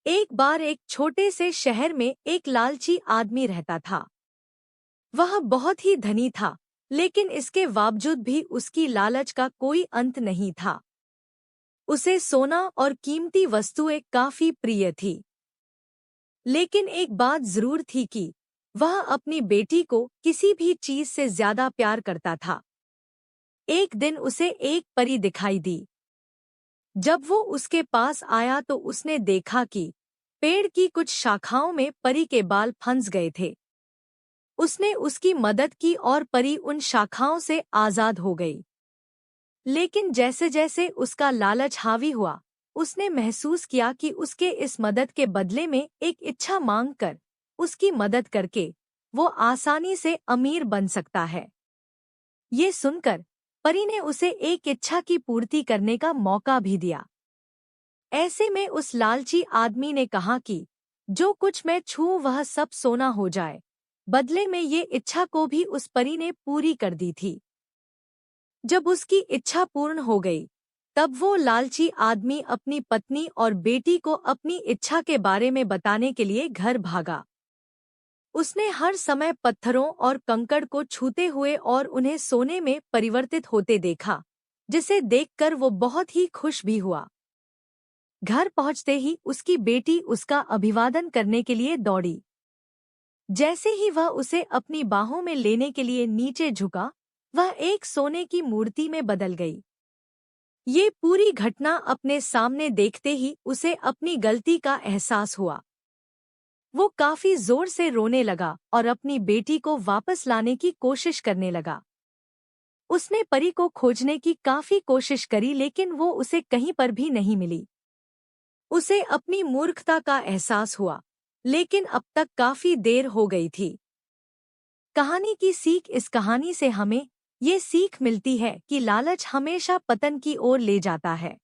एक बार एक छोटे से शहर में एक लालची आदमी रहता था। वह बहुत ही धनी था, लेकिन इसके बावजूद भी उसकी लालच का कोई अंत नहीं था। उसे सोना और कीमती वस्तुएं काफी प्रिय थी। लेकिन एक बात जरूर थी कि वह अपनी बेटी को किसी भी चीज से ज्यादा प्यार करता था। एक दिन उसे एक परी दिखाई दी। जब वो उसके पास आया तो उसने देखा कि पेड़ की कुछ शाखाओं में परी के बाल फंस गए थे। उसने उसकी मदद की और परी उन शाखाओं से आजाद हो गई। लेकिन जैसे जैसे उसका लालच हावी हुआ, उसने महसूस किया कि उसके इस मदद के बदले में एक इच्छा मांगकर, उसकी मदद करके, वो आसानी से अमीर बन सकता है। ये सुनकर परी ने उसे एक इच्छा की पूर्ति करने का मौका भी दिया। ऐसे में उस लालची आदमी ने कहा कि जो कुछ मैं छूऊं वह सब सोना हो जाए। बदले में ये इच्छा को भी उस परी ने पूरी कर दी थी। जब उसकी इच्छा पूर्ण हो गई, तब वो लालची आदमी अपनी पत्नी और बेटी को अपनी इच्छा के बारे में बताने के लिए घर भागा। उसने हर समय पत्थरों और कंकड़ को छूते हुए और उन्हें सोने में परिवर्तित होते देखा, जिसे देखकर वो बहुत ही खुश भी हुआ। घर पहुंचते ही उसकी बेटी उसका अभिवादन करने के लिए दौड़ी। जैसे ही वह उसे अपनी बाहों में लेने के लिए नीचे झुका, वह एक सोने की मूर्ति में बदल गई। ये पूरी घटना अपने सामने देखते ही उसे अपनी गलती का एहसास हुआ। वो काफी जोर से रोने लगा और अपनी बेटी को वापस लाने की कोशिश करने लगा। उसने परी को खोजने की काफी कोशिश करी, लेकिन वो उसे कहीं पर भी नहीं मिली। उसे अपनी मूर्खता का एहसास हुआ, लेकिन अब तक काफी देर हो गई थी। कहानी की सीख। इस कहानी से हमें ये सीख मिलती है कि लालच हमेशा पतन की ओर ले जाता है।